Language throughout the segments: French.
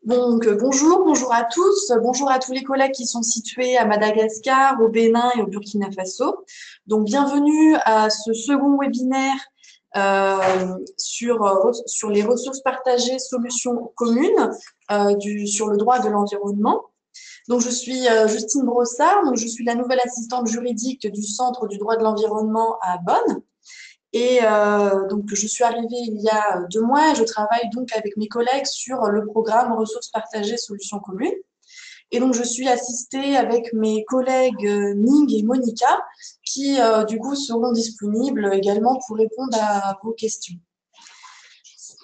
Donc, bonjour à tous, bonjour à tous les collègues qui sont situés à Madagascar, au Bénin et au Burkina Faso. Donc, bienvenue à ce second webinaire sur les ressources partagées, solutions communes sur le droit de l'environnement. Donc, je suis Justine Brossard, donc je suis la nouvelle assistante juridique du Centre du droit de l'environnement à Bonn. Et donc, je suis arrivée il y a 2 mois et je travaille donc avec mes collègues sur le programme Ressources partagées, solutions communes. Et donc, je suis assistée avec mes collègues Ning et Monica qui, du coup, seront disponibles également pour répondre à vos questions.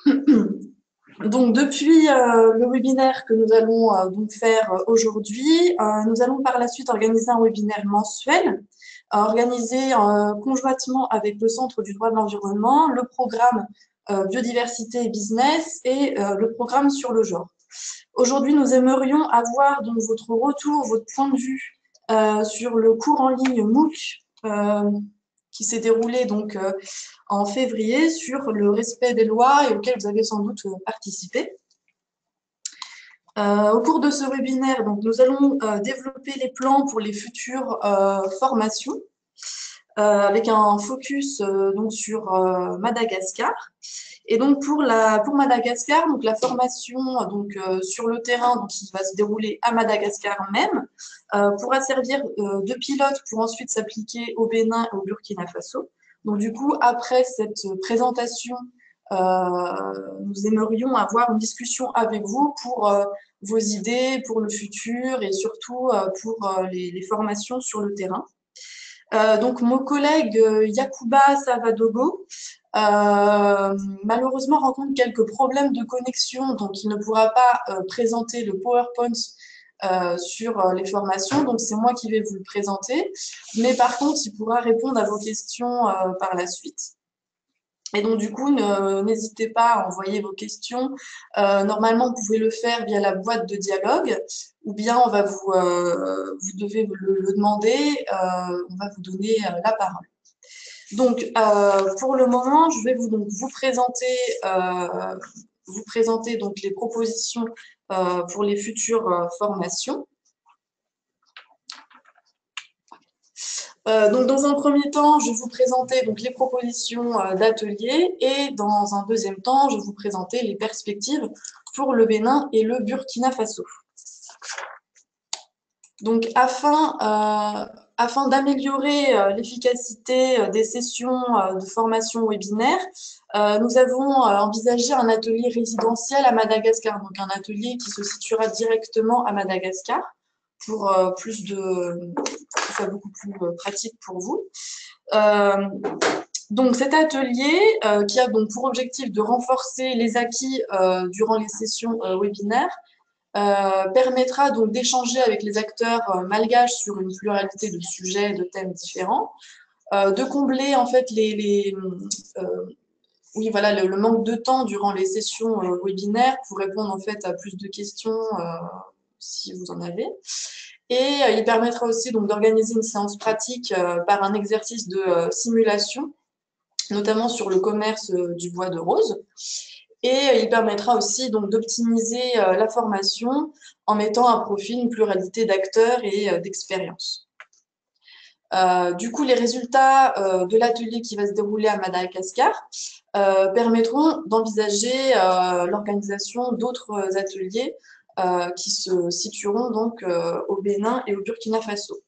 Donc, depuis le webinaire que nous allons donc faire aujourd'hui, nous allons par la suite organiser un webinaire mensuel organisé conjointement avec le Centre du droit de l'environnement, le programme biodiversité et business et le programme sur le genre. Aujourd'hui, nous aimerions avoir donc votre retour, votre point de vue sur le cours en ligne MOOC qui s'est déroulé donc en février sur le respect des lois et auquel vous avez sans doute participé. Au cours de ce webinaire, donc, nous allons développer les plans pour les futures formations avec un focus donc sur Madagascar. Et donc pour Madagascar, donc la formation donc sur le terrain donc qui va se dérouler à Madagascar même pourra servir de pilote pour ensuite s'appliquer au Bénin et au Burkina Faso. Donc du coup après cette présentation, nous aimerions avoir une discussion avec vous pour vos idées pour le futur et surtout pour les formations sur le terrain. Donc mon collègue Yacouba Savadogo malheureusement rencontre quelques problèmes de connexion, donc il ne pourra pas présenter le PowerPoint sur les formations, donc c'est moi qui vais vous le présenter, mais par contre il pourra répondre à vos questions par la suite. Et donc, du coup, n'hésitez pas à envoyer vos questions. Normalement, vous pouvez le faire via la boîte de dialogue ou bien vous devez le demander, on va vous donner la parole. Donc, pour le moment, je vais vous présenter donc les propositions pour les futures formations. Donc, dans un premier temps, je vais vous présenter donc, les propositions d'ateliers et dans un deuxième temps, je vais vous présenter les perspectives pour le Bénin et le Burkina Faso. Donc, afin d'améliorer l'efficacité des sessions de formation webinaire, nous avons envisagé un atelier résidentiel à Madagascar, donc un atelier qui se situera directement à Madagascar pour que ce soit beaucoup plus pratique pour vous. Donc cet atelier qui a donc pour objectif de renforcer les acquis durant les sessions webinaires permettra donc d'échanger avec les acteurs malgaches sur une pluralité de sujets et de thèmes différents, de combler en fait le manque de temps durant les sessions webinaires pour répondre en fait à plus de questions si vous en avez. Et il permettra aussi donc d'organiser une séance pratique par un exercice de simulation, notamment sur le commerce du bois de rose. Et il permettra aussi donc d'optimiser la formation en mettant à profit une pluralité d'acteurs et d'expériences. Du coup, les résultats de l'atelier qui va se dérouler à Madagascar permettront d'envisager l'organisation d'autres ateliers qui se situeront donc au Bénin et au Burkina Faso.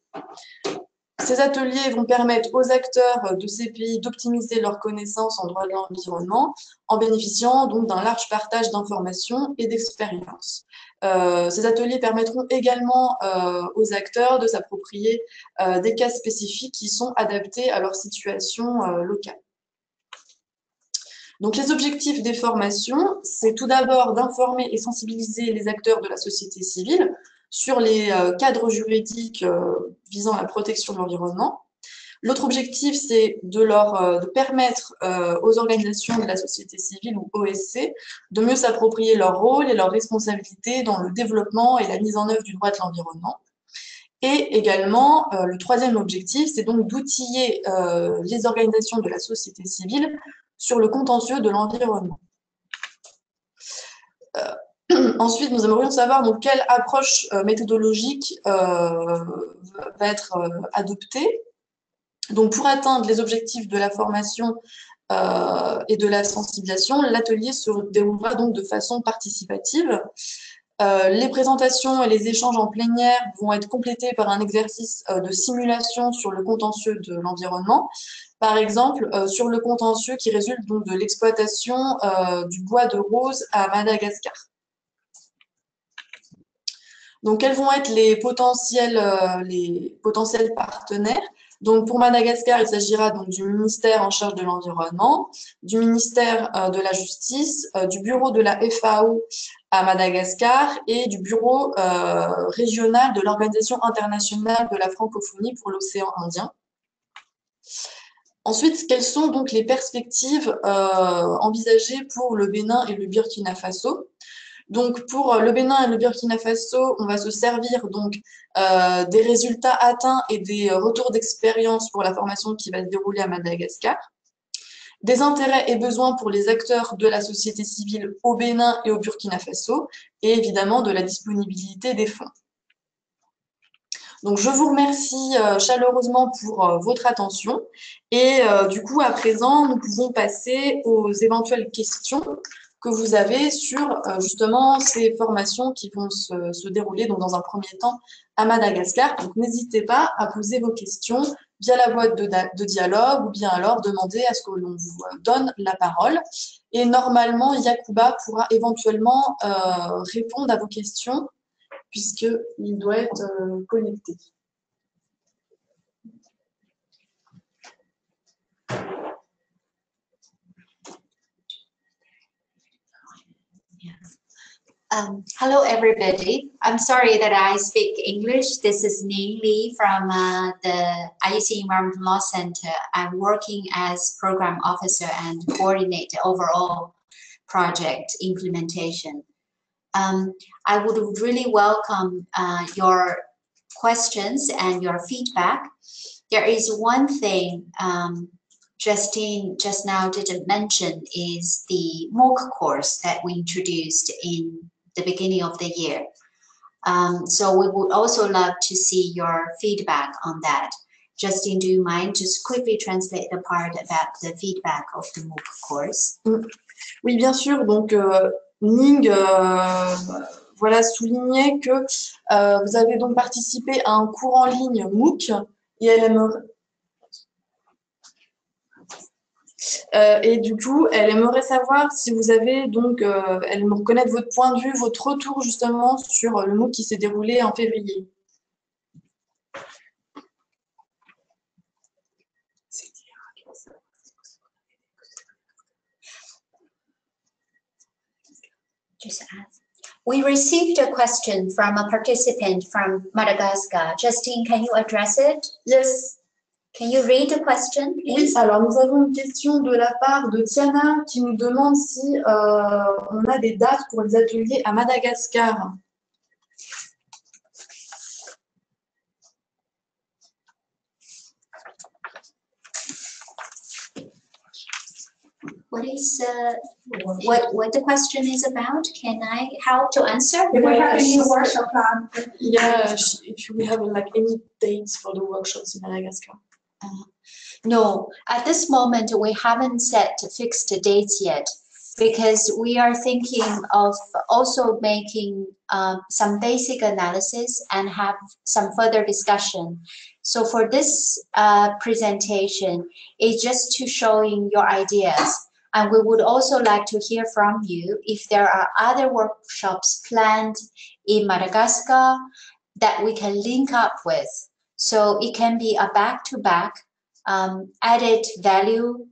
Ces ateliers vont permettre aux acteurs de ces pays d'optimiser leurs connaissances en droit de l'environnement en bénéficiant donc d'un large partage d'informations et d'expériences. Ces ateliers permettront également aux acteurs de s'approprier des cas spécifiques qui sont adaptés à leur situation locale. Donc, les objectifs des formations, c'est tout d'abord d'informer et sensibiliser les acteurs de la société civile sur les cadres juridiques visant la protection de l'environnement. L'autre objectif, c'est de permettre aux organisations de la société civile ou OSC de mieux s'approprier leur rôle et leurs responsabilités dans le développement et la mise en œuvre du droit de l'environnement. Et également, le troisième objectif, c'est donc d'outiller les organisations de la société civile sur le contentieux de l'environnement. Ensuite, nous aimerions savoir donc quelle approche méthodologique va être adoptée. Donc, pour atteindre les objectifs de la formation et de la sensibilisation, l'atelier se déroulera donc de façon participative. Les présentations et les échanges en plénière vont être complétés par un exercice de simulation sur le contentieux de l'environnement. Par exemple, sur le contentieux qui résulte donc de l'exploitation du bois de rose à Madagascar. Donc, quels vont être les potentiels partenaires? Donc, pour Madagascar, il s'agira donc du ministère en charge de l'environnement, du ministère de la Justice, du bureau de la FAO à Madagascar et du bureau régional de l'Organisation internationale de la francophonie pour l'océan Indien. Ensuite, quelles sont donc les perspectives envisagées pour le Bénin et le Burkina Faso? Donc, pour le Bénin et le Burkina Faso, on va se servir donc des résultats atteints et des retours d'expérience pour la formation qui va se dérouler à Madagascar, des intérêts et besoins pour les acteurs de la société civile au Bénin et au Burkina Faso, et évidemment de la disponibilité des fonds. Donc, je vous remercie chaleureusement pour votre attention. Et du coup, à présent, nous pouvons passer aux éventuelles questions que vous avez sur justement ces formations qui vont se dérouler donc, dans un premier temps à Madagascar. Donc, n'hésitez pas à poser vos questions via la boîte de dialogue ou bien alors demander à ce que l'on vous donne la parole. Et normalement, Yacouba pourra éventuellement répondre à vos questions puisqu'il doit être connecté. Hello, everybody. I'm sorry that I speak English. This is Ning Li from the IEC Environmental Law Center. I'm working as program officer and coordinate the overall project implementation. I would really welcome your questions and your feedback. There is one thing Justine just now didn't mention is the MOOC course that we introduced in the beginning of the year. So we would also love to see your feedback on that. Justine, do you mind just quickly translate the part about the feedback of the MOOC course? Oui, bien sûr. Donc, Ning voilà, soulignait que vous avez donc participé à un cours en ligne MOOC et elle aimerait... et du coup, elle aimerait savoir si vous avez donc, elle aimerait connaître votre point de vue, votre retour justement sur le MOOC qui s'est déroulé en février. Just ask. We received a question from a participant from Madagascar. Justine, can you address it? Yes. Can you read the question, please? Oui, alors nous avons une question de la part de Tiana qui nous demande si on a des dates pour les ateliers à Madagascar. What is what the question is about? Can I help to answer? Do we have any workshop plan? Yeah, if we have like any dates for the workshops in Madagascar. No, at this moment we haven't set fixed dates yet because we are thinking of also making some basic analysis and have some further discussion. So for this presentation, it's just to showing your ideas. And we would also like to hear from you if there are other workshops planned in Madagascar that we can link up with. So it can be a back-to-back added value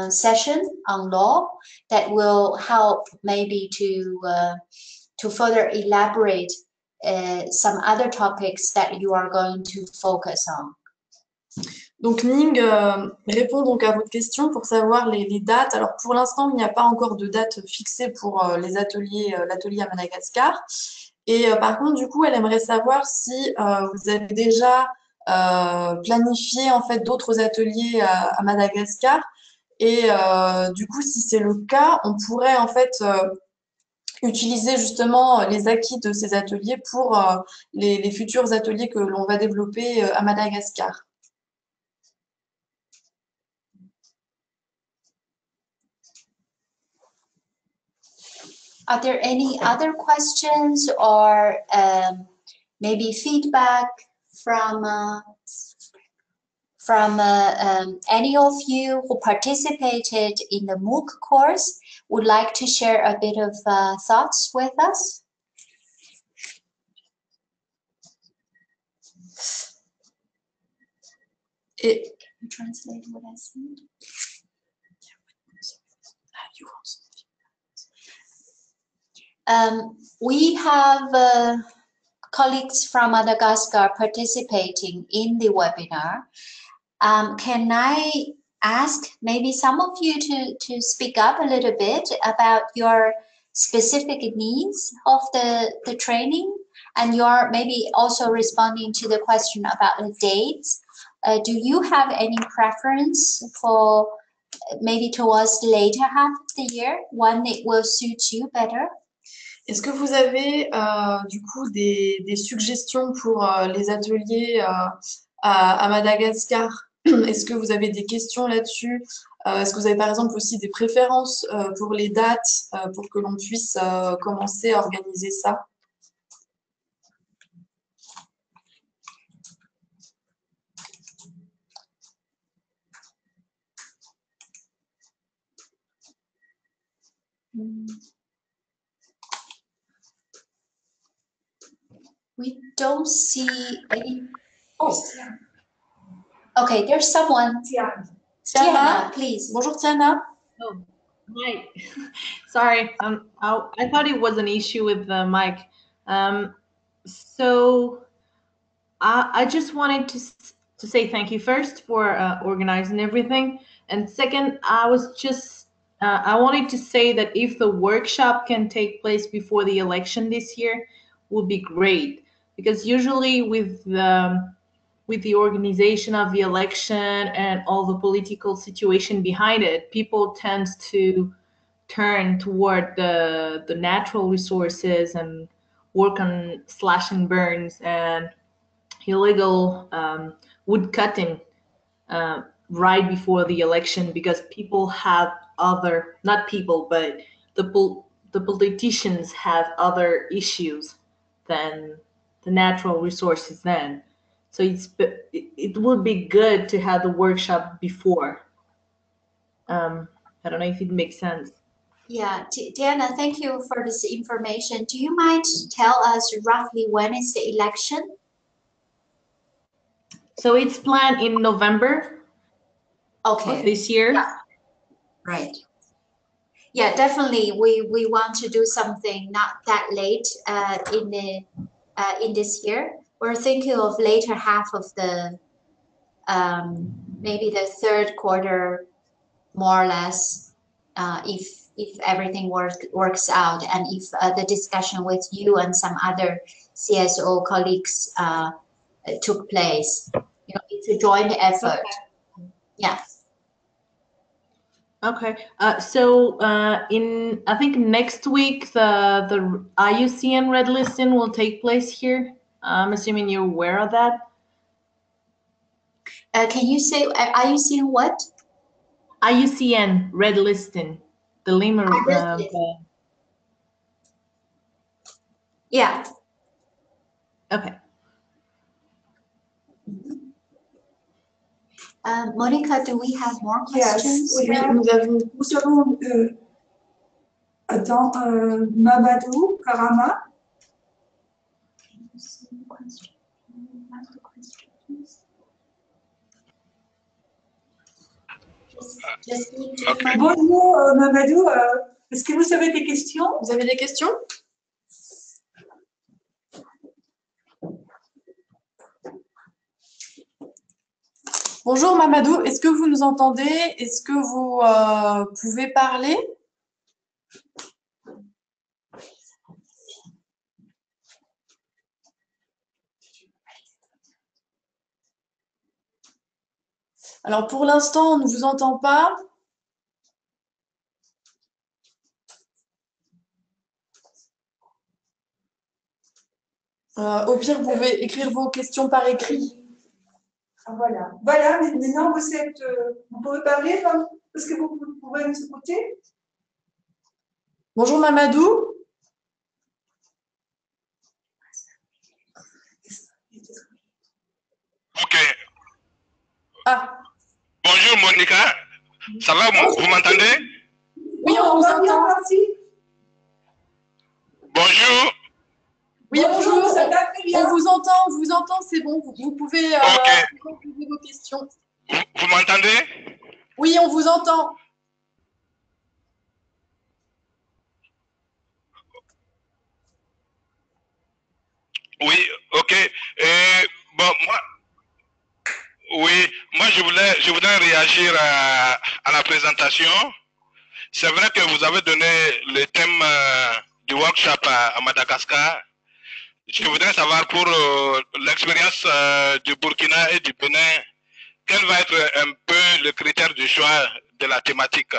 session on law that will help maybe to further elaborate some other topics that you are going to focus on. Donc Ning répond donc à votre question pour savoir les dates. Alors pour l'instant, il n'y a pas encore de date fixée pour les ateliers, l'atelier à Madagascar. Et par contre, du coup, elle aimerait savoir si vous avez déjà planifié en fait d'autres ateliers à Madagascar. Et du coup, si c'est le cas, on pourrait en fait utiliser justement les acquis de ces ateliers pour les futurs ateliers que l'on va développer à Madagascar. Are there any other questions or maybe feedback from any of you who participated in the MOOC course would like to share a bit of thoughts with us? Et Can you translate what I said? We have colleagues from Madagascar participating in the webinar. Can I ask maybe some of you to speak up a little bit about your specific needs of the training, and you're maybe also responding to the question about the dates. Do you have any preference for maybe towards the later half of the year, when it will suit you better? est-ce que vous avez du coup des suggestions pour les ateliers à Madagascar? Est-ce que vous avez des questions là-dessus? Est-ce que vous avez par exemple aussi des préférences pour les dates pour que l'on puisse commencer à organiser ça? We don't see any. Oh, okay. There's someone. Tiana. Tiana, please. Bonjour Tiana. Oh, hi. Sorry, I thought it was an issue with the mic. So I just wanted to say thank you first for organizing everything, and second, I wanted to say that if the workshop can take place before the election this year, would be great, because usually with the organization of the election and all the political situation behind it, people tend to turn toward the natural resources and work on slash and burns and illegal wood cutting right before the election, because people have other, not people, but the politicians have other issues than the natural resources then. So it would be good to have the workshop before. I don't know if it makes sense. Yeah, Diana, thank you for this information. Do you mind to tell us roughly when is the election? So it's planned in November of Okay, this year. Yeah. Right. Yeah, definitely. We want to do something not that late in this year. We're thinking of later half of the maybe the third quarter, more or less, if everything works out, and if the discussion with you and some other CSO colleagues took place. You know, it's a joint effort. Okay. Yeah. Okay. So in I think next week the IUCN red listing will take place here. I'm assuming you're aware of that. Can you say IUCN what? IUCN red listing, the Lima. Yeah. Okay. Monica, do we have more questions? Yes, we have. Nous avons Mamadou Karama. Bonjour Mamadou, est-ce que vous avez des questions? Vous avez des questions? Bonjour Mamadou, est-ce que vous nous entendez? Est-ce que vous pouvez parler? Alors pour l'instant, on ne vous entend pas. Au pire, vous pouvez écrire vos questions par écrit. Voilà. Voilà, mais maintenant vous pouvez parler, hein, parce que vous pouvez nous écouter. Bonjour Mamadou. Ok. Ah, Bonjour Monica. Ça va, vous m'entendez? oui, on vous entend. Bonjour. Oui, bonjour. ça va très bien. On vous entend, c'est bon. Vous pouvez poser vos questions. Vous m'entendez? Oui, on vous entend. Oui, ok. Bon, moi je voudrais réagir à la présentation. C'est vrai que vous avez donné le thème du workshop à Madagascar. Je voudrais savoir pour l'expérience du Burkina et du Bénin, quel va être un peu le critère du choix de la thématique?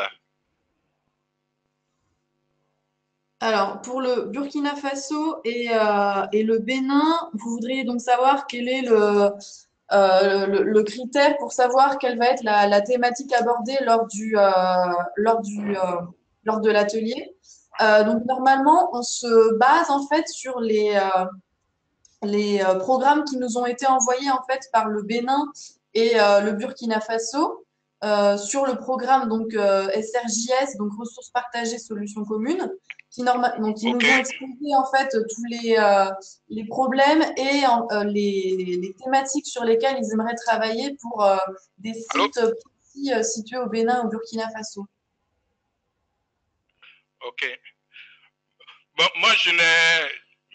Alors, pour le Burkina Faso et le Bénin, vous voudriez donc savoir quel est le critère pour savoir quelle va être la thématique abordée lors de l'atelier. Donc, normalement, on se base en fait sur les programmes qui nous ont été envoyés en fait par le Bénin et le Burkina Faso. Sur le programme donc SRJS, donc ressources partagées, solutions communes, qui nous ont exposé en fait tous les problèmes et les thématiques sur lesquelles ils aimeraient travailler pour des sites précis situés au Bénin et au Burkina Faso. Ok. Bon, moi,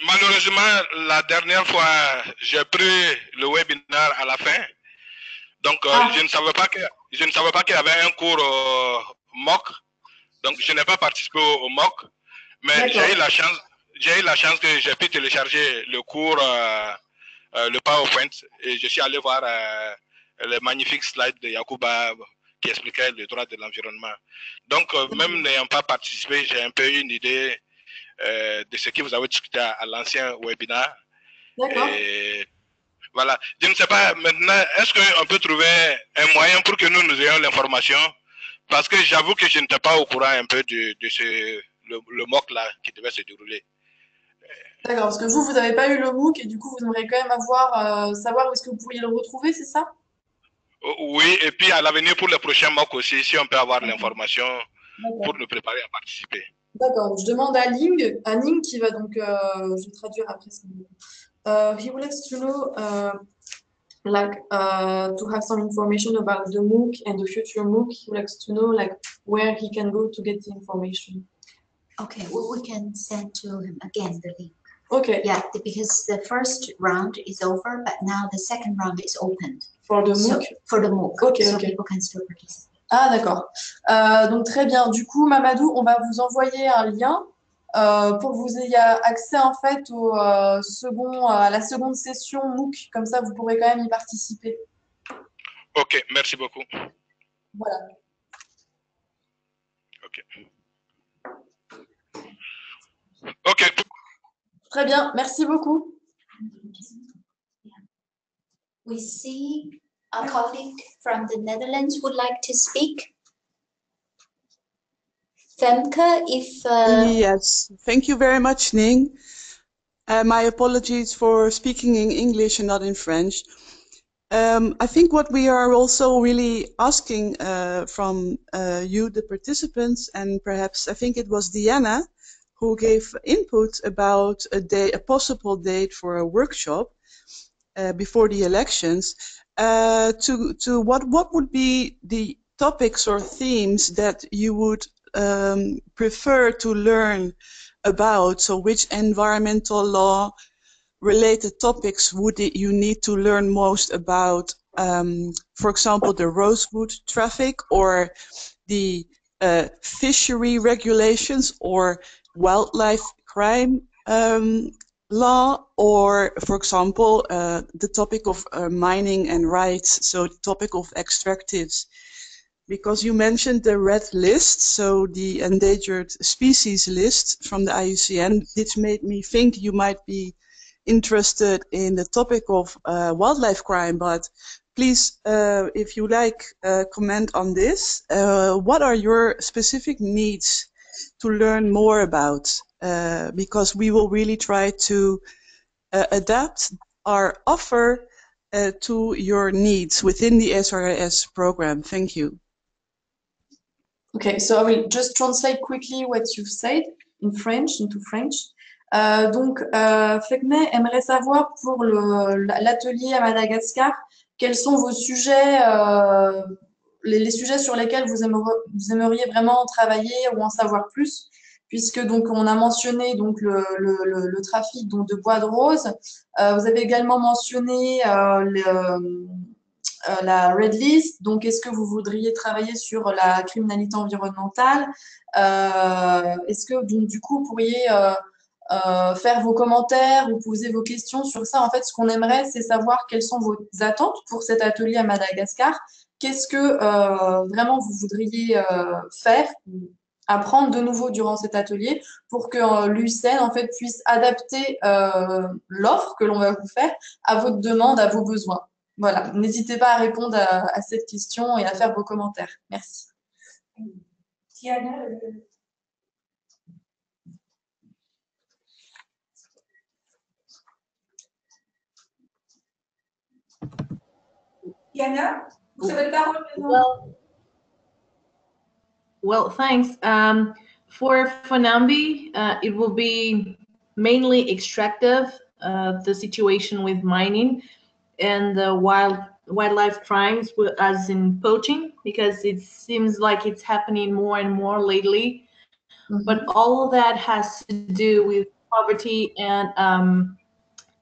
malheureusement, la dernière fois, j'ai pris le webinaire à la fin. Donc, je ne savais pas qu'il y avait un cours MOOC. Donc, je n'ai pas participé au MOOC. Mais j'ai eu la chance que j'ai pu télécharger le cours, le PowerPoint, et je suis allé voir les magnifiques slides de Yacouba qui expliquaient le droit de l'environnement. Donc, même n'ayant pas participé, j'ai un peu une idée de ce que vous avez discuté à l'ancien webinaire. D'accord. Et voilà. Je ne sais pas maintenant, est-ce qu'on peut trouver un moyen pour que nous ayons l'information? Parce que j'avoue que je n'étais pas au courant un peu de le MOOC là qui devait se dérouler. D'accord, parce que vous n'avez pas eu le MOOC et du coup, vous aimeriez quand même savoir où est-ce que vous pourriez le retrouver, c'est ça? Oui, et puis à l'avenir pour le prochain MOOC aussi, si on peut avoir l'information pour nous préparer à participer. D'accord, je demande à Ning qui va donc, je vais traduire après. He would like to know, to have some information about the MOOC and the future MOOC. He would like to know, where he can go to get the information. Okay, well, we can send to him again the link. Okay. Yeah, because the first round is over, but now the second round is opened. For the MOOC? For the MOOC, okay, so okay. People can still participate. Ah, d'accord. Donc, très bien. Du coup, Mamadou, on va vous envoyer un lien pour que vous ayez accès en fait à la seconde session MOOC. Comme ça, vous pourrez quand même y participer. Ok, merci beaucoup. Voilà. Ok. Ok. Très bien, merci beaucoup. We see a colleague from the Netherlands would like to speak. Femke, if... Yes, thank you very much, Ning. My apologies for speaking in English and not in French. I think what we are also really asking from you, the participants, and perhaps I think it was Diana who gave input about a possible date for a workshop before the elections, to what would be the topics or themes that you would prefer to learn about. So which environmental law related topics would you need to learn most about? For example, the rosewood traffic, or the fishery regulations, or wildlife crime law, or for example the topic of mining and rights, so the topic of extractives. Because you mentioned the red list, so the endangered species list from the IUCN, this made me think you might be interested in the topic of wildlife crime, but please, if you like, comment on this. What are your specific needs to learn more about? Because we will really try to adapt our offer to your needs within the SRS program. Thank you. Okay, so I will just translate quickly what you've said in French, into French. Donc, Fekme aimerait savoir pour l'atelier à Madagascar, quels sont vos sujets, les sujets sur lesquels vous aimeriez vraiment travailler ou en savoir plus, puisque donc on a mentionné donc le trafic donc de bois de rose. Vous avez également mentionné la Red List. Donc, est-ce que vous voudriez travailler sur la criminalité environnementale? Est-ce que donc du coup vous pourriez faire vos commentaires ou poser vos questions sur ça? En fait, ce qu'on aimerait, c'est savoir quelles sont vos attentes pour cet atelier à Madagascar. Qu'est-ce que vraiment vous voudriez faire, apprendre de nouveau durant cet atelier pour que l'UICN en fait puisse adapter l'offre que l'on va vous faire à votre demande, à vos besoins. Voilà, n'hésitez pas à répondre à cette question et à faire vos commentaires. Merci. Diana, Diana, vous avez la parole maintenant. Well, thanks. For Funambi, it will be mainly extractive, the situation with mining and the wildlife crimes as in poaching, because it seems like it's happening more and more lately. Mm-hmm. But all of that has to do with poverty and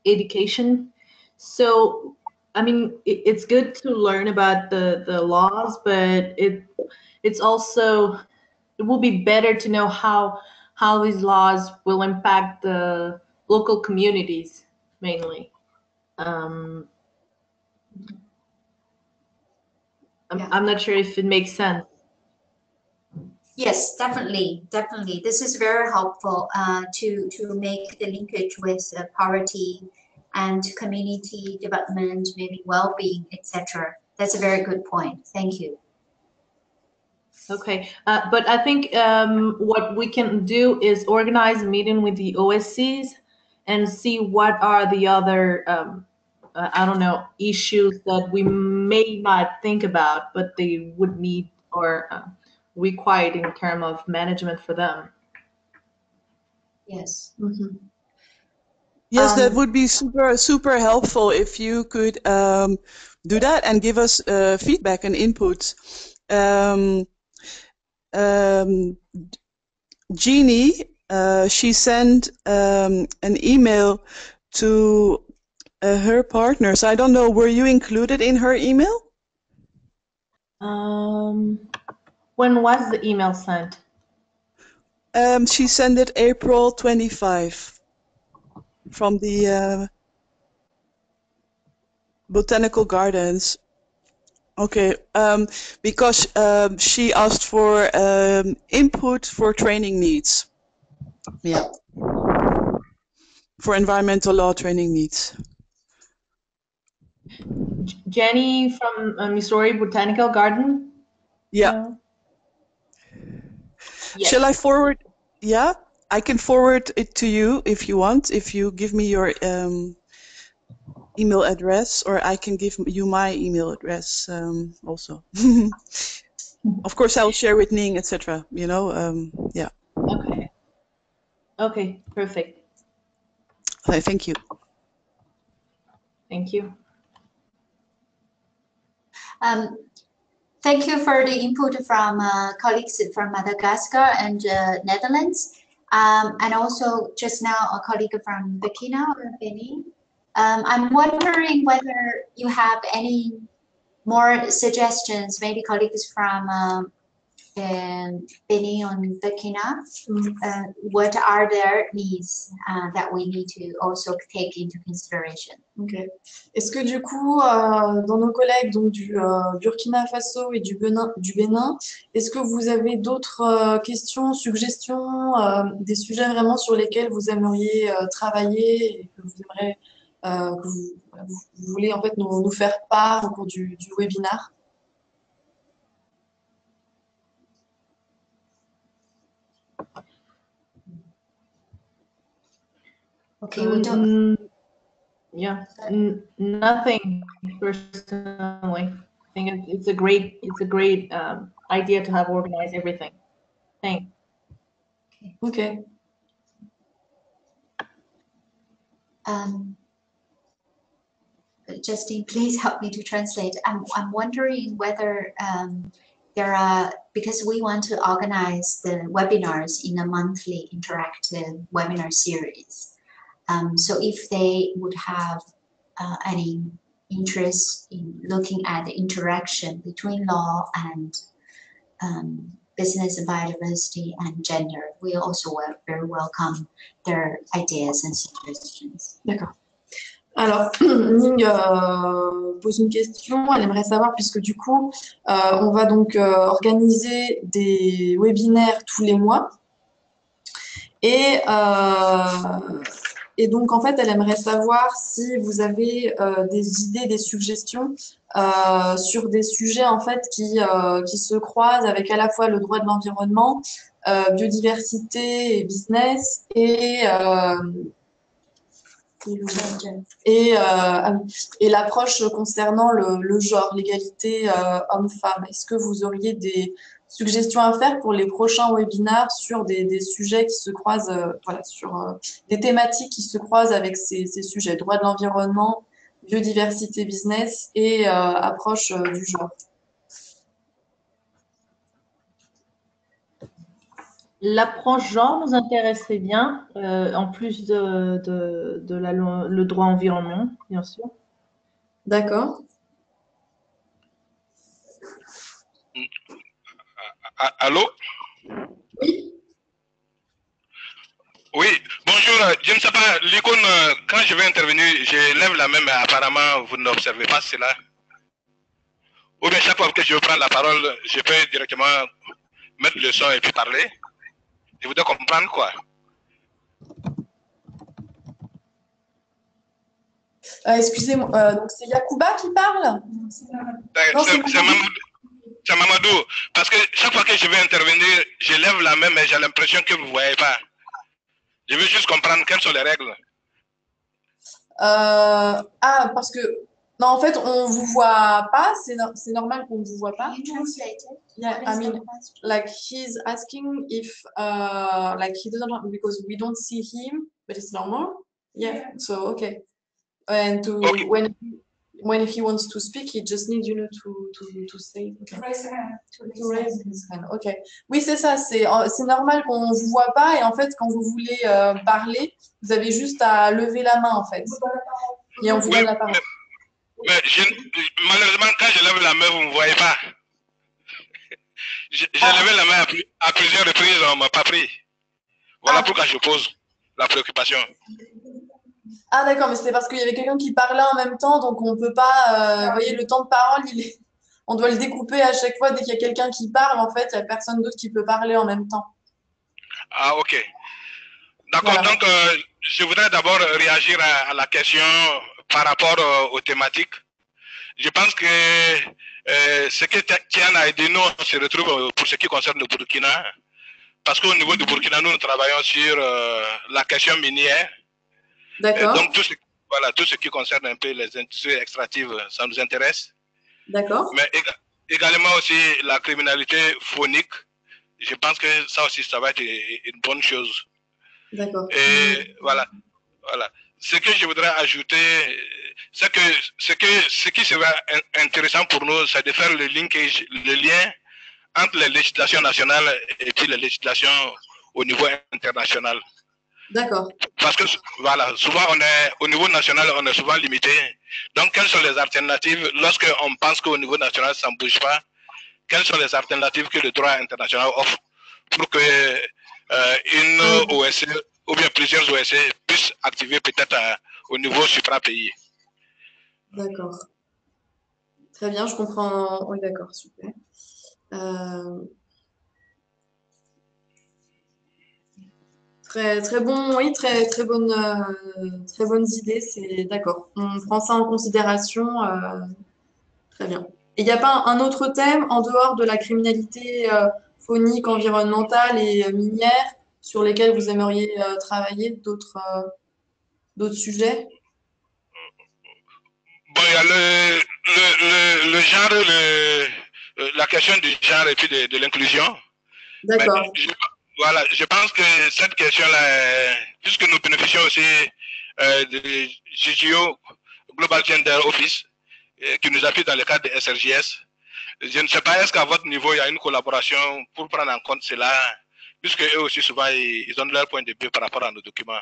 education. So, I mean, it's good to learn about the laws, but it's also, it will be better to know how these laws will impact the local communities mainly. I'm not sure if it makes sense. Yes, definitely. This is very helpful to make the linkage with poverty and community development, maybe well-being, etc. That's a very good point. Thank you. Okay, but I think what we can do is organize a meeting with the OSCs and see what are the other I don't know, issues that we may not think about, but they would need or required in terms of management for them. Yes. Mm-hmm. Yes, that would be super helpful if you could do that and give us feedback and input. Jeannie, she sent an email to her partners. I don't know, were you included in her email? When was the email sent? She sent it April 25 from the Botanical Gardens. Okay, because she asked for input for training needs. Yeah. For environmental law training needs. Jenny from Missouri Botanical Garden? Yeah. Yes. Shall I forward? Yeah, I can forward it to you if you want, if you give me your email address, or I can give you my email address also. Of course, I'll share with Ning, etc. You know, yeah. Okay. Okay, perfect. Okay, thank you. Thank you. Thank you for the input from colleagues from Madagascar and Netherlands, and also just now a colleague from Burkina or Benin. I'm wondering whether you have any more suggestions, maybe colleagues from Benin and Burkina, what are their needs that we need to also take into consideration. Ok. Est-ce que du coup, dans nos collègues donc, du Burkina Faso et du Bénin, est-ce que vous avez d'autres questions, suggestions, des sujets vraiment sur lesquels vous aimeriez travailler et que vous aimeriez, que vous voulez en fait nous faire part au cours du webinaire? Okay, we don't. Yeah, nothing personally. I think it's a great idea to have organized everything. Thanks. Okay. Justine, please help me to translate. I'm wondering whether there are, because we want to organize the webinars in a monthly interactive webinar series. So if they would have any interest in looking at the interaction between law and business and biodiversity and gender, we also very welcome their ideas and suggestions. D'accord. Alors, Ning pose une question, elle aimerait savoir, puisque du coup, on va donc organiser des webinaires tous les mois. Et donc, en fait, elle aimerait savoir si vous avez des idées, des suggestions sur des sujets, en fait, qui se croisent avec à la fois le droit de l'environnement, biodiversité et business, et l'approche concernant le genre, l'égalité homme-femme. Est-ce que vous auriez des suggestions à faire pour les prochains webinaires sur des sujets qui se croisent, voilà, sur des thématiques qui se croisent avec ces sujets, droit de l'environnement, biodiversité, business et approche du genre? L'approche genre nous intéresserait bien, en plus de le droit environnement, bien sûr. D'accord. Allô? Oui. Oui, bonjour. Je ne sais pas, l'icône, quand je vais intervenir, je lève la main, mais apparemment, vous n'observez pas cela. Ou bien chaque fois que je prends la parole, je peux directement mettre le son et puis parler. Je voudrais comprendre quoi. Excusez-moi, donc c'est Yacouba qui parle? C'est Mamadou. Parce que chaque fois que je vais intervenir, je lève la main, mais j'ai l'impression que vous ne voyez pas. Je veux juste comprendre quelles sont les règles. Parce que... Non, en fait, on ne vous voit pas. C'est normal qu'on ne vous voit pas. Yeah, I mean, like he's asking if, like he doesn't want, because we don't see him, but it's normal. Yeah, so okay. And Okay. when he wants to speak, he just needs, you know, to say. Okay. To raise hand. To raise his hand. Ok. Oui, c'est ça. C'est normal qu'on ne vous voit pas. Et en fait, quand vous voulez parler, vous avez juste à lever la main, en fait. Et on vous donne la parole. Mais malheureusement, quand je lève la main, vous ne me voyez pas. J'ai levé la main à plusieurs reprises, on ne m'a pas pris. Voilà pourquoi je pose la préoccupation. Ah d'accord, mais c'était parce qu'il y avait quelqu'un qui parlait en même temps, donc on ne peut pas... vous voyez, le temps de parole, on doit le découper à chaque fois. Dès qu'il y a quelqu'un qui parle, en fait, il n'y a personne d'autre qui peut parler en même temps. Ah, ok. D'accord, voilà. Donc je voudrais d'abord réagir à la question par rapport aux thématiques. Je pense que ce que Tiana a dit, nous, on se retrouve pour ce qui concerne le Burkina. Parce qu'au niveau du Burkina, nous travaillons sur la question minière. D'accord. Donc, tout ce qui concerne un peu les industries extractives, ça nous intéresse. D'accord. Mais également aussi la criminalité phonique. Je pense que ça aussi, ça va être une bonne chose. D'accord. Et voilà. Ce que je voudrais ajouter, c'est que ce qui serait intéressant pour nous, c'est de faire le linkage, le lien entre les législations nationales et puis les législations au niveau international. D'accord. Parce que voilà, souvent au niveau national, on est souvent limité. Donc, quelles sont les alternatives lorsqu'on pense qu'au niveau national, ça ne bouge pas? quelles sont les alternatives que le droit international offre pour que une OSC ou bien plusieurs OSC puissent activer peut-être au niveau supra-pays. D'accord. Très bien, je comprends. Oui, d'accord, super. Très bon, oui, très bonnes idées. C'est d'accord. On prend ça en considération. Très bien. Et il n'y a pas un autre thème en dehors de la criminalité faunique, environnementale et minière sur lesquels vous aimeriez travailler, d'autres sujets? Bon, il y a le genre, la question du genre et puis de l'inclusion. D'accord. Voilà, je pense que cette question-là, puisque nous bénéficions aussi de GGO, Global Gender Office, qui nous appuie dans le cadre de SRJS, je ne sais pas, est-ce qu'à votre niveau, il y a une collaboration pour prendre en compte cela, puisque eux aussi, souvent, ils ont leur point de vue par rapport à nos documents.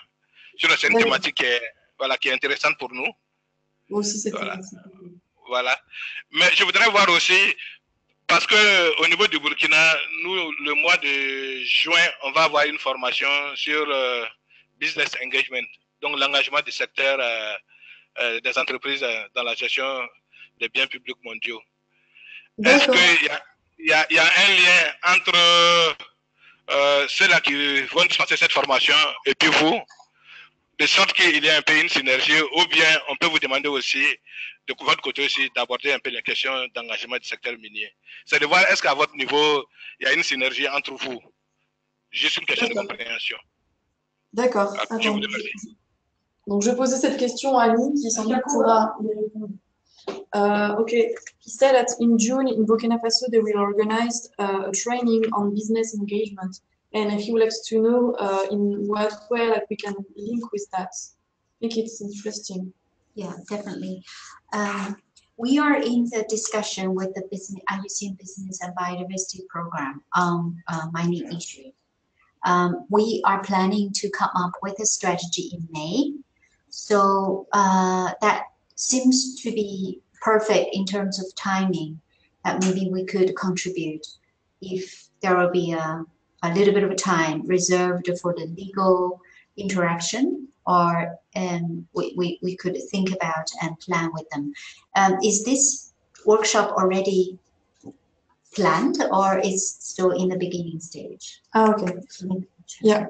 C'est une thématique qui est intéressante pour nous. Aussi, c'est voilà. Mais je voudrais voir aussi, parce que au niveau du Burkina, nous, le mois de juin, on va avoir une formation sur business engagement, donc l'engagement du secteur des entreprises dans la gestion des biens publics mondiaux. Est-ce qu'il y a un lien entre ceux-là qui vont dispenser cette formation et puis vous, de sorte qu'il y ait un peu une synergie, ou bien on peut vous demander aussi, de votre côté aussi, d'aborder un peu les questions d'engagement du secteur minier. C'est de voir est-ce qu'à votre niveau, il y a une synergie entre vous. Juste une question de compréhension. D'accord. Donc, je posais cette question à Annie, qui s'en pourra y répondre. Okay, he said that in June in Burkina Faso they will organize a training on business engagement. And he would like to know in what way like we can link with that. I think it's interesting. Yeah, definitely. We are in the discussion with the IUCN Business and Biodiversity Program on mining issue. We are planning to come up with a strategy in May. So that seems to be perfect in terms of timing, that maybe we could contribute if there will be a little bit of a time reserved for the legal interaction, or we could think about and plan with them. Is this workshop already planned, or is still in the beginning stage? Okay. Yeah.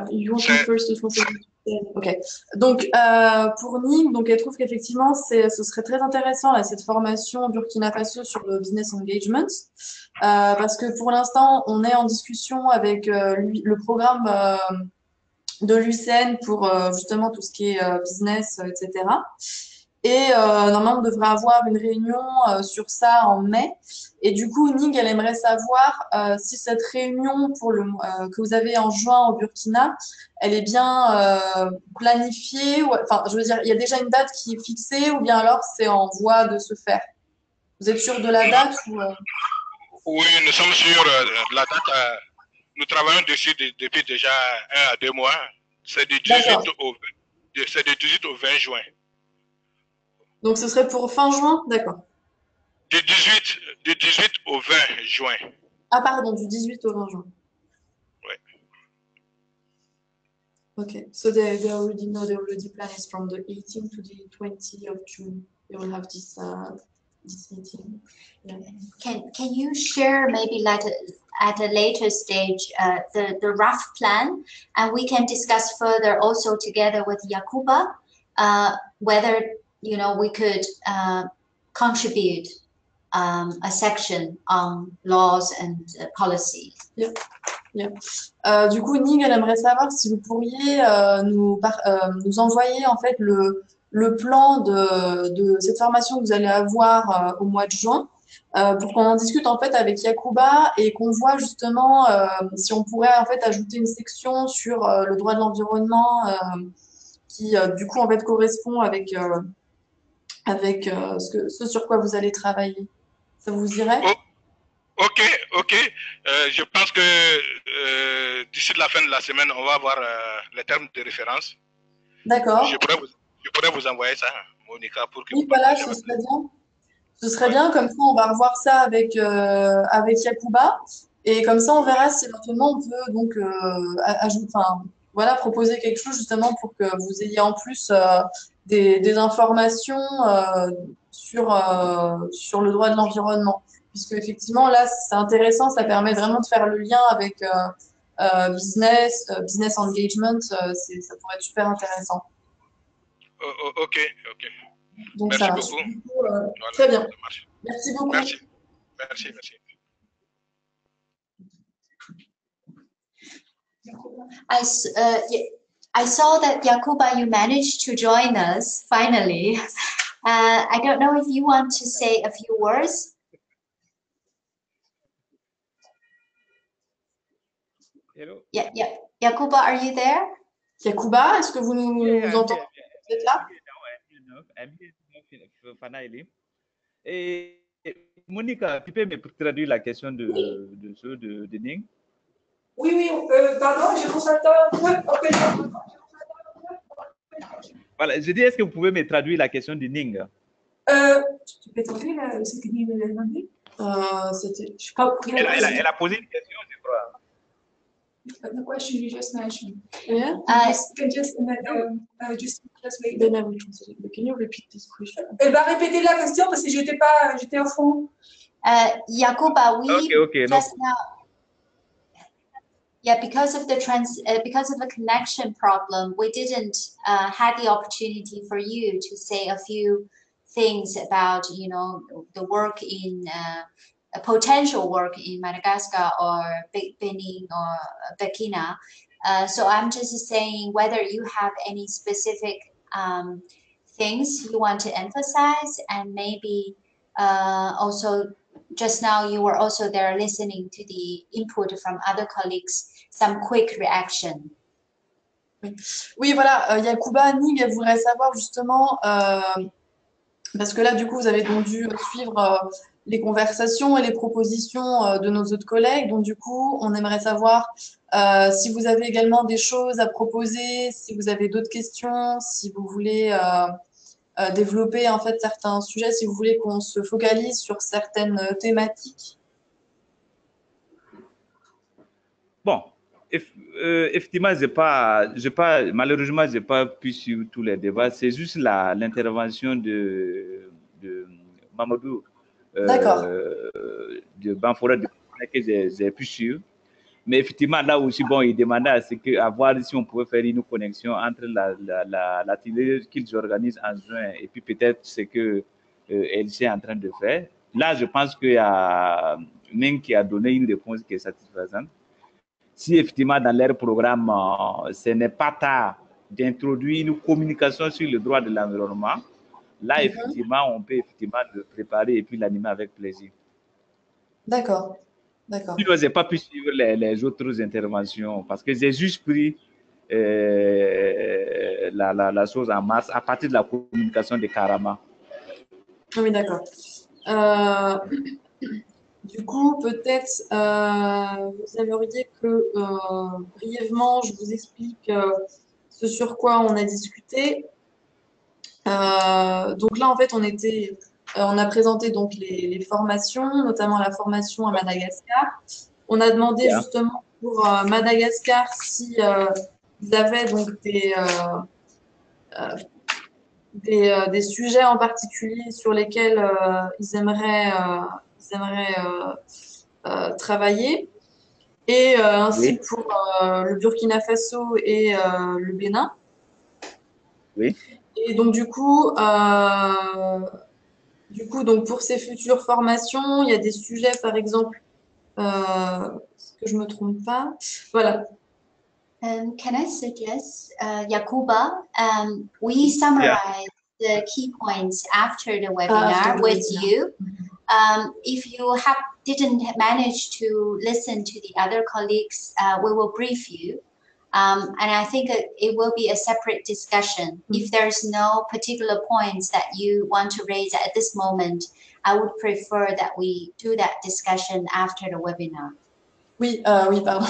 You want to first Ok. Donc, pour Ning, donc, elle trouve qu'effectivement, ce serait très intéressant, là, cette formation Burkina Faso sur le business engagement, parce que pour l'instant, on est en discussion avec le programme de l'UCN pour justement tout ce qui est business, etc. Et normalement, on devrait avoir une réunion sur ça en mai. Et du coup, Ning, elle aimerait savoir si cette réunion que vous avez en juin au Burkina, elle est bien planifiée. Enfin, je veux dire, il y a déjà une date qui est fixée ou bien alors c'est en voie de se faire? Vous êtes sûr de la date ou Oui, nous sommes sûrs de la date. Nous travaillons dessus depuis déjà 1 à 2 mois. C'est du 18 au 20 juin. Donc, ce serait pour fin juin? D'accord. Du 18 au 20 juin. Ah, pardon, du 18 au 20 juin. Oui. Okay, so they already know, they already plan is from the 18th to the 20th of June. They will have this meeting. Yeah. Can you share maybe at a later stage the rough plan, and we can discuss further also together with Yakuba whether we could contribute a section on laws and policies. Yeah. Yeah. Du coup, Ning, elle aimerait savoir si vous pourriez nous envoyer en fait le plan de cette formation que vous allez avoir au mois de juin, pour qu'on en discute en fait avec Yakuba et qu'on voit justement si on pourrait en fait ajouter une section sur le droit de l'environnement qui du coup en fait correspond avec ce sur quoi vous allez travailler. Ça vous irait? Ok. Je pense que d'ici la fin de la semaine, on va avoir les termes de référence. D'accord. Je pourrais vous envoyer ça, Monica, pour que oui, voilà, ce serait bien. Ce serait bien, comme ça on va revoir ça avec, avec Yacouba. Et comme ça, on verra si éventuellement on peut donc ajouter, enfin, voilà, proposer quelque chose justement pour que vous ayez en plus des informations sur le droit de l'environnement. Puisque effectivement, là, c'est intéressant, ça permet vraiment de faire le lien avec business engagement, ça pourrait être super intéressant. Ok, ok. Donc Merci ça marche. beaucoup. Du coup, Voilà, très bien. ça marche. Merci beaucoup. Merci. Merci, merci. I saw that Yacouba, you managed to join us finally. I don't know if you want to say a few words. Hello. Yeah. Yacouba, are you there? Yacouba, est-ce que vous nous entendez? Vous êtes là? Et Monique, tu peux me traduire la question de Ning? Oui, pardon, je vous entends. Voilà, je dis, est-ce que vous pouvez me traduire la question de Ning? Tu peux traduire ce que dit le demandé? Elle a posé une question, je crois. The question you just mentioned. Yeah. Just wait. Then I will translate. But can you repeat this question? Elle va répéter la question parce que j'étais au fond. Yacouba, we Okay, just now. Yeah, because of the connection problem, we didn't had the opportunity for you to say a few things about, you know, the work in a potential work in Madagascar or Benin or Burkina. So I'm just saying whether you have any specific things you want to emphasize, and maybe also just now you were also there listening to the input from other colleagues, some quick reaction. Oui, voilà, Yacouba, Ning, elle voudrait savoir justement, parce que là, du coup, vous avez donc dû suivre les conversations et les propositions de nos autres collègues. Donc, du coup, on aimerait savoir si vous avez également des choses à proposer, si vous avez d'autres questions, si vous voulez développer en fait certains sujets, si vous voulez qu'on se focalise sur certaines thématiques. Bon, effectivement, malheureusement, je n'ai pas pu suivre tous les débats. C'est juste l'intervention de Mamadou de Banfora que j'ai pu suivre. Mais effectivement, là aussi, bon, il demandait à voir si on pouvait faire une connexion entre l'atelier qu'ils organisent en juin et puis peut-être ce que LC est en train de faire. Là, je pense qu'il y a Ning qui a donné une réponse qui est satisfaisante. Si effectivement, dans leur programme, ce n'est pas tard d'introduire une communication sur le droit de l'environnement, là, effectivement, on peut effectivement le préparer et puis l'animer avec plaisir. D'accord. D'accord. Je n'ai pas pu suivre les autres interventions parce que j'ai juste pris la chose en masse à partir de la communication de Karama. Oui, d'accord. Du coup, peut-être vous aimeriez que brièvement, je vous explique ce sur quoi on a discuté. Donc là, en fait, on a présenté donc les formations, notamment la formation à Madagascar. On a demandé justement pour Madagascar si ils avaient donc des sujets en particulier sur lesquels ils aimeraient travailler. Et ainsi pour le Burkina Faso et le Bénin. Oui. Et donc du coup, donc pour ces futures formations, il y a des sujets, par exemple, que je me trompe pas, voilà. Can I suggest, Yacouba, we summarize the key points after the webinar with you. If you didn't manage to listen to the other colleagues, we will brief you. And I think it will be a separate discussion. If there's no particular points that you want to raise at this moment, I would prefer that we do that discussion after the webinar. Oui, oui, pardon.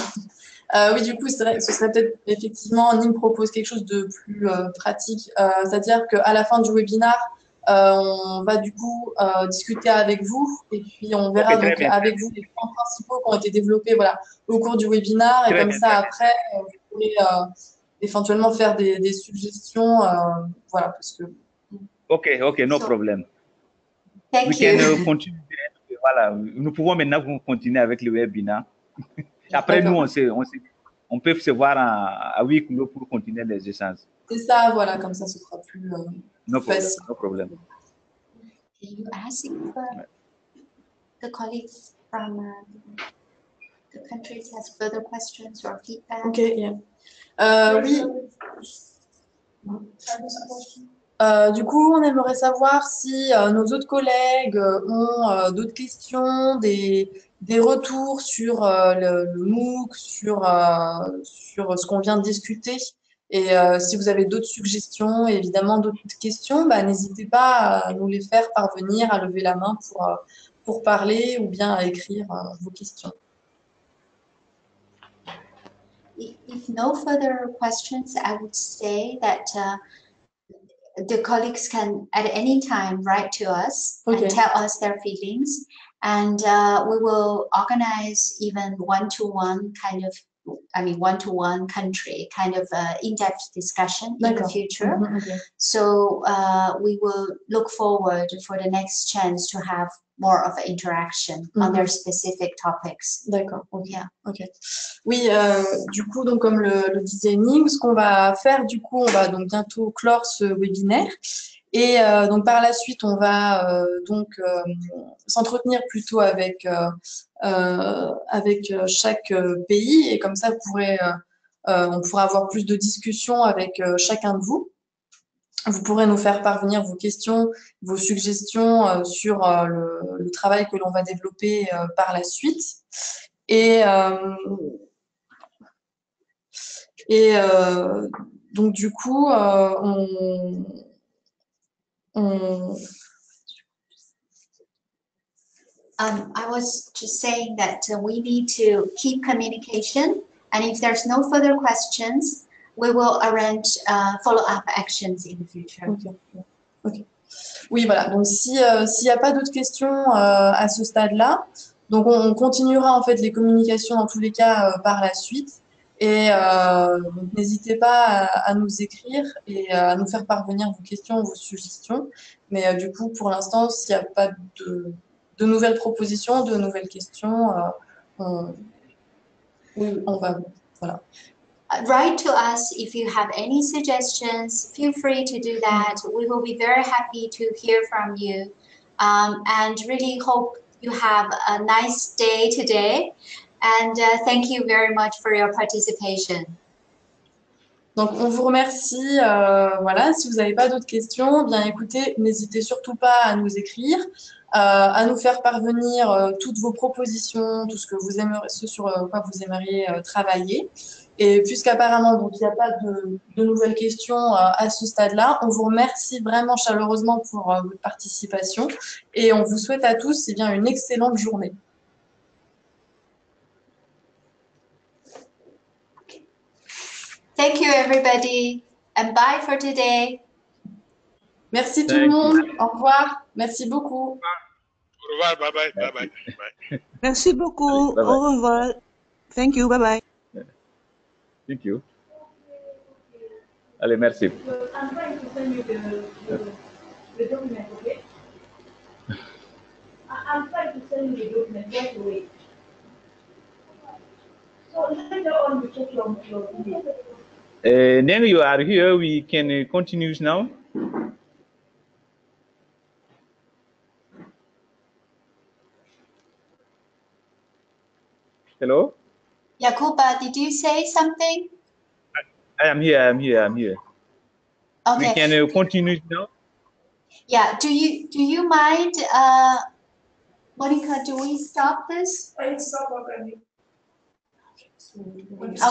Oui, du coup, ce serait peut-être effectivement, Ning propose quelque chose de plus pratique, c'est-à-dire qu'à la fin du webinar, On va du coup discuter avec vous et puis on verra très donc bien. avec vous les points principaux qui ont été développés voilà, au cours du webinaire et Très comme bien, ça très après vous pourrez éventuellement faire des suggestions voilà parce que Okay, okay, no So, problem. thank We can you. continue. Voilà, nous pouvons maintenant continuer avec le webinaire. Après, nous, D'accord. on peut se voir à huis clos pour continuer les échanges. C'est ça, voilà, comme ça ce sera plus No problem, facile. no problem. Can you ask if the colleagues from the countries has further questions or feedback? Ok, yeah. Oui. Du coup, on aimerait savoir si nos autres collègues ont d'autres questions, des retours sur le MOOC, sur ce qu'on vient de discuter. Et si vous avez d'autres suggestions, et évidemment d'autres questions, bah, n'hésitez pas à nous les faire parvenir, à lever la main pour parler ou bien à écrire vos questions. If no further questions, I would say that the colleagues can at any time write to us and tell us their feelings, and we will organize even one-to-one kind of, one-to-one country kind of in-depth discussion in the future. So we will look forward for the next chance to have more of an interaction on their specific topics. D'accord. Yeah. Ok. Oui, du coup, donc comme le disait Ning, ce qu'on va faire, du coup, on va donc bientôt clore ce webinaire. Et donc par la suite, on va s'entretenir plutôt avec chaque pays et comme ça, on pourra avoir plus de discussions avec chacun de vous. Vous pourrez nous faire parvenir vos questions, vos suggestions sur le travail que l'on va développer par la suite. Et donc du coup, I was just saying that we need to keep communication, and if there's no further questions, we will arrange follow-up actions in the future. Okay. Oui, voilà. Donc, s'il n'y a pas d'autres questions à ce stade-là, donc on continuera en fait les communications dans tous les cas par la suite. Et donc, n'hésitez pas à nous écrire et à nous faire parvenir vos questions, vos suggestions. Mais du coup, pour l'instant, s'il n'y a pas de nouvelles propositions, de nouvelles questions, on va, voilà. Write to us if you have any suggestions. Feel free to do that. We will be very happy to hear from you, and really hope you have a nice day today. And thank you very much for your participation. Donc, on vous remercie. Voilà, si vous n'avez pas d'autres questions, bien écoutez, n'hésitez surtout pas à nous écrire, à nous faire parvenir toutes vos propositions, tout ce que vous aimeriez, ce sur quoi vous aimeriez travailler. Et puisqu'apparemment, donc, il n'y a pas de nouvelles questions à ce stade-là, on vous remercie vraiment chaleureusement pour votre participation et on vous souhaite à tous bien, une excellente journée. Thank you, everybody, and bye for today. Merci tout le monde. Au revoir. Merci beaucoup. Au revoir. Bye bye. Bye bye. Bye. Merci beaucoup. Allez, bye bye. Au revoir. Thank you. Bye bye. Thank you. Allez, merci. I'm trying to send you the document, okay? I'm trying to send you the document, just wait. So later on, you check your email. Then you are here. We can continue now. Hello? Yakuba, did you say something? I am here. Okay. We can continue now. Yeah. Do you mind, Monica? Do we stop this? I stop already.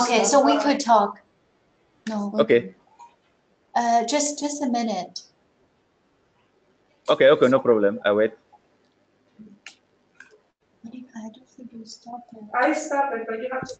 Okay, so we could talk. No. Okay. Just a minute. Okay, no problem. I wait. Monica, I don't think you stopped it. I stop it, but you have to.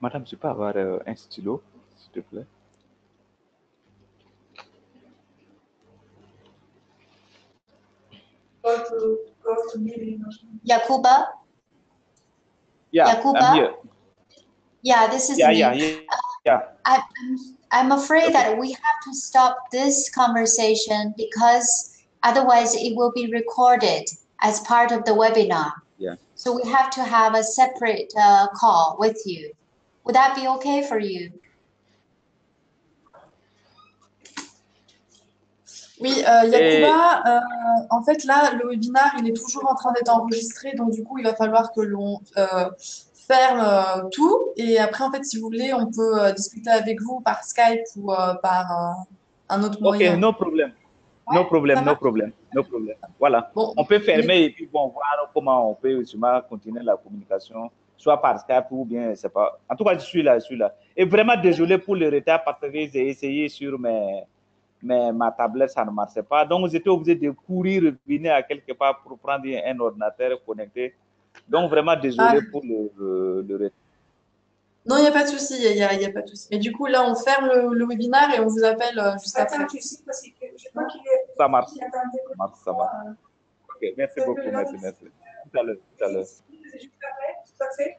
Madame, je peux avoir un stylo, s'il te plaît? Go to meeting. Yakuba? Yeah, Yakuba? I'm here. Yeah, this is Yeah, me. yeah. I'm afraid Okay. that we have to stop this conversation because otherwise it will be recorded as part of the webinar. Yeah. So we have to have a separate call with you. Would that be okay for you? Oui, Yakuba, en fait, là, le webinar, il est toujours en train d'être enregistré, donc du coup, il va falloir que l'on ferme tout. Et après, en fait, si vous voulez, on peut discuter avec vous par Skype ou par un autre moyen. Ok, no problème. Ouais, No problème, ça no marche? problème, no problème. Voilà. Bon, On peut fermer et puis bon, voir comment on peut justement continuer la communication, soit par Skype ou bien, c'est pas. En tout cas, je suis là, je suis là. Et vraiment désolé pour le retard parce que j'ai essayé sur ma tablette, ça ne marchait pas. Donc, j'étais obligé de courir, revenir à quelque part pour prendre un ordinateur connecté. Donc, vraiment désolé pour le retard. Non, il n'y a pas de souci, il y a pas de souci. Mais du coup, là, on ferme le webinar et on vous appelle juste après. Attends, tu sais, parce que je crois qu'il est. Ça marche. Il attendait Ça marche, ça marche. Ok, merci beaucoup, merci, merci. Tout à l'heure, tout à l'heure. C'est juste après, tout à fait.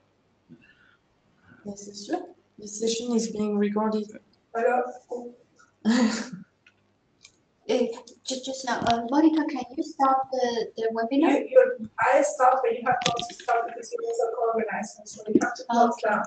Mais c'est sûr. The session is being recorded. Alors, Just now, Monica, can you stop the webinar? I stop, but you have to also stop because you also co-organize, so you have to close Okay. down.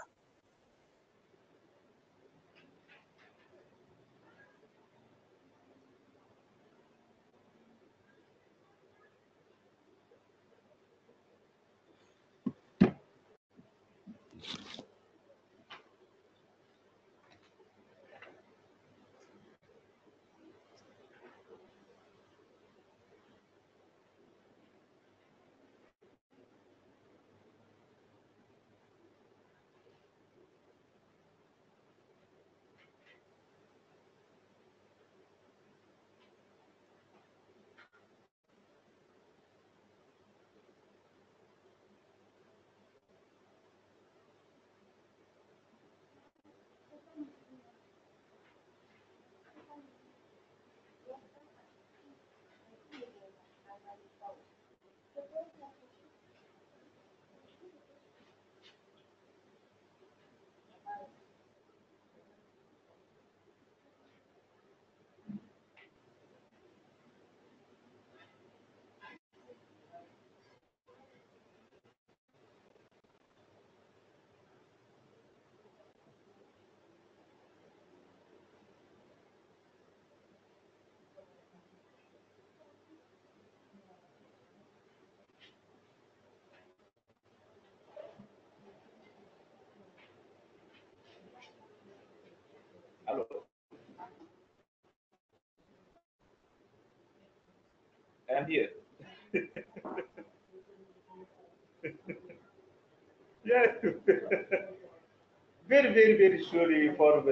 Alors, I'm here. Yeah. Very sorry for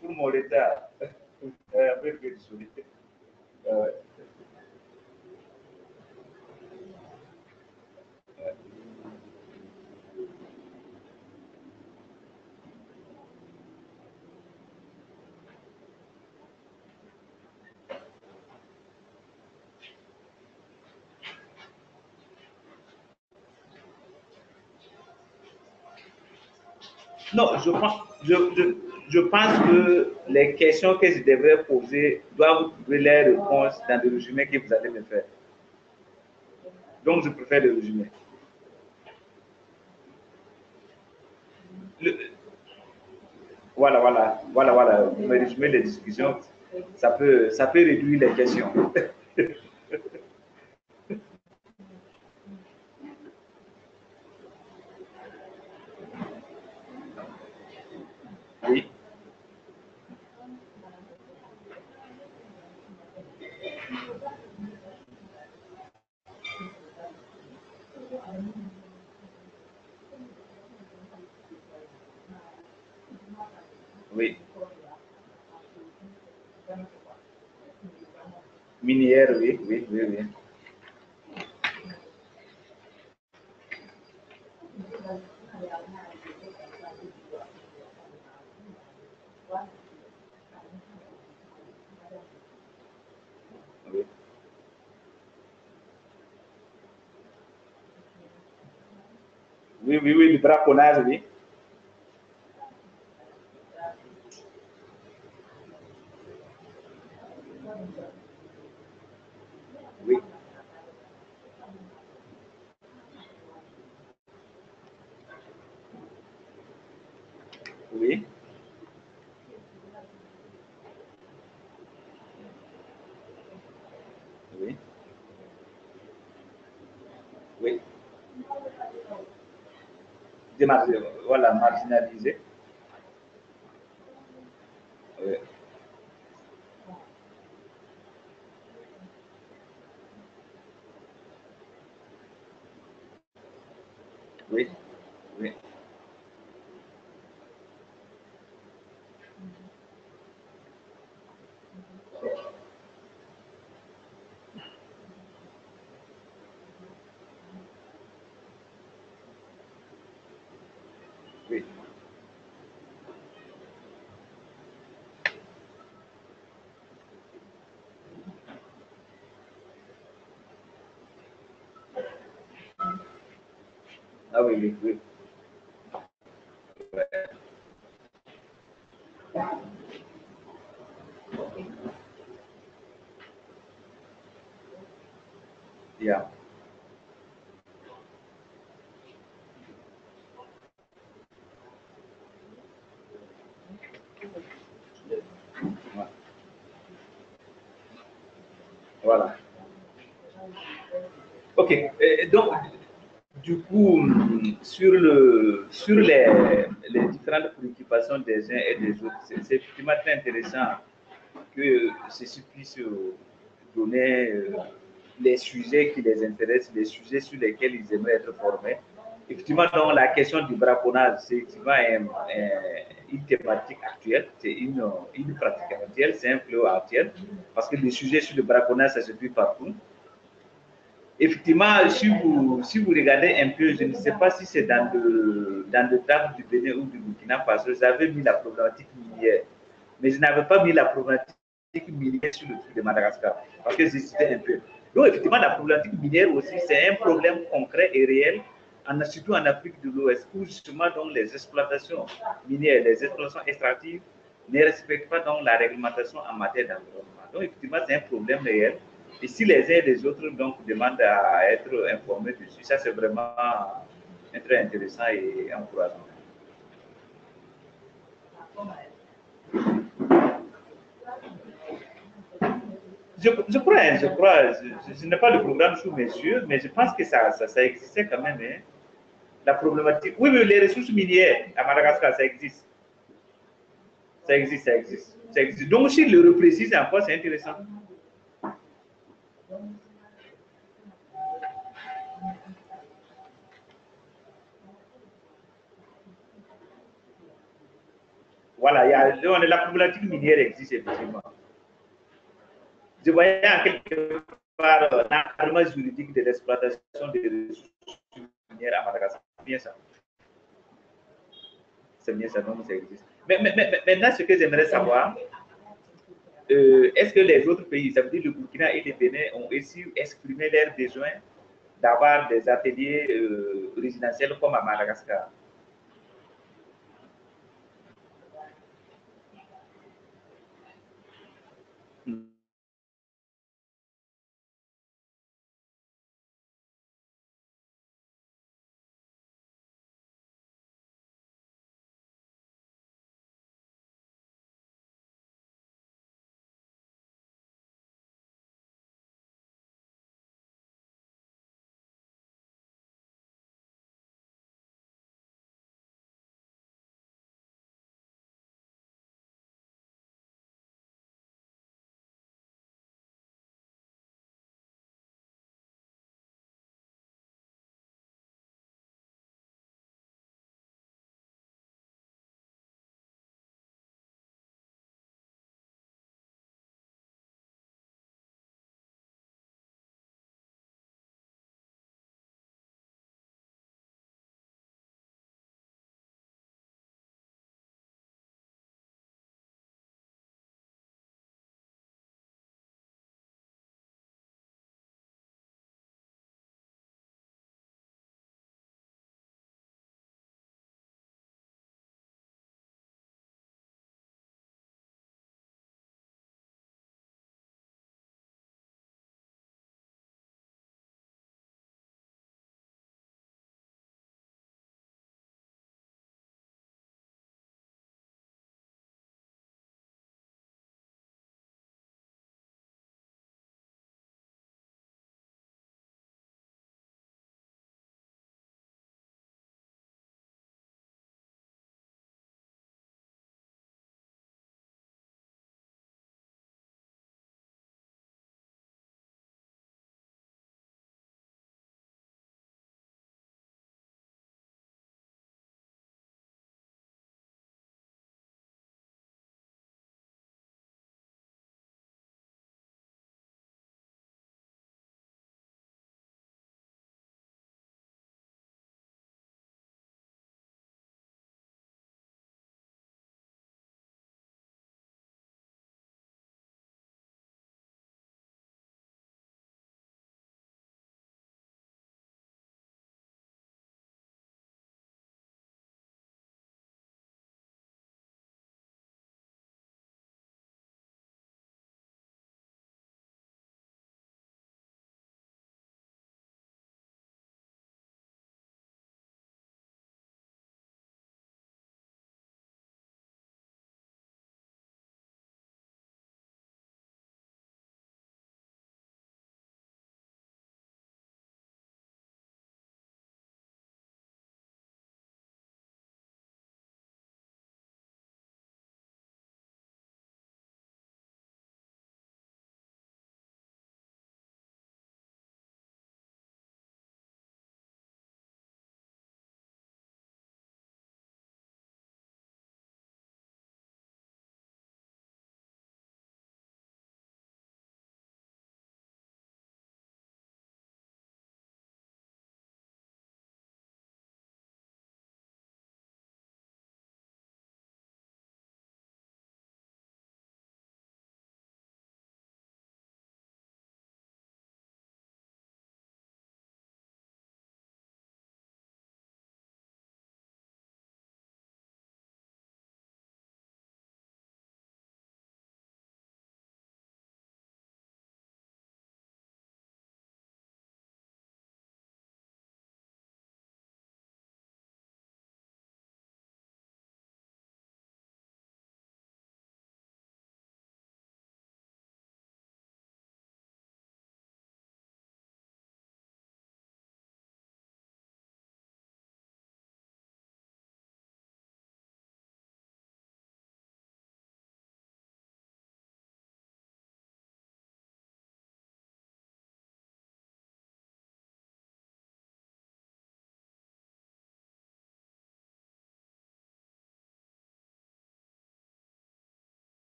pour mon retard. Very sorry. Non, je pense que les questions que je devrais poser doivent trouver les réponses dans le résumé que vous allez me faire. Donc, je préfère le résumé. Voilà. Vous me résumez les discussions, ça peut réduire les questions. Oui. Oui. Minière, oui. Oui. Oui, oui, oui, le braconnage, oui. Oui. Oui. Oui. Oui. Voilà, marginalisé. Oui. Oui. Oui. Oui. Ah oui, oui, oui. Ouais. Yeah. Ouais. Voilà. OK. Donc, du coup, sur les différentes préoccupations des uns et des autres, c'est effectivement très intéressant que ceci puisse donner les sujets qui les intéressent, les sujets sur lesquels ils aimeraient être formés. Effectivement, donc, la question du braconnage, c'est effectivement une thématique actuelle, c'est une pratique actuelle, c'est un fléau actuel, parce que les sujets sur le braconnage, ça se vit partout. Effectivement, si vous regardez un peu, je ne sais pas si c'est dans le cadre du Bénin ou du Burkina Faso, j'avais mis la problématique minière, mais je n'avais pas mis la problématique minière sur le truc de Madagascar, parce que j'hésitais un peu. Donc, effectivement, la problématique minière aussi, c'est un problème concret et réel, surtout en Afrique de l'Ouest, où justement donc, les exploitations minières, les exploitations extractives ne respectent pas donc, la réglementation en matière d'environnement. Donc, effectivement, c'est un problème réel. Et si les uns et les autres donc, demandent à être informés dessus, ça c'est vraiment très intéressant et encourageant. Je n'ai pas le programme sous mes yeux, mais je pense que ça existait quand même. Hein. La problématique. Oui, oui, les ressources minières à Madagascar, ça existe. Ça existe, ça existe. Ça existe. Donc, s'il le reprécise encore, c'est intéressant. Voilà, la problématique minière existe effectivement. Je voyais en quelque part l'encadrement juridique de l'exploitation des ressources minières à Madagascar. C'est bien ça. C'est bien ça, donc ça existe. Mais maintenant, ce que j'aimerais savoir, est-ce que les autres pays, ça veut dire le Burkina et le Bénin, ont aussi exprimé leur besoin d'avoir des ateliers résidentiels comme à Madagascar?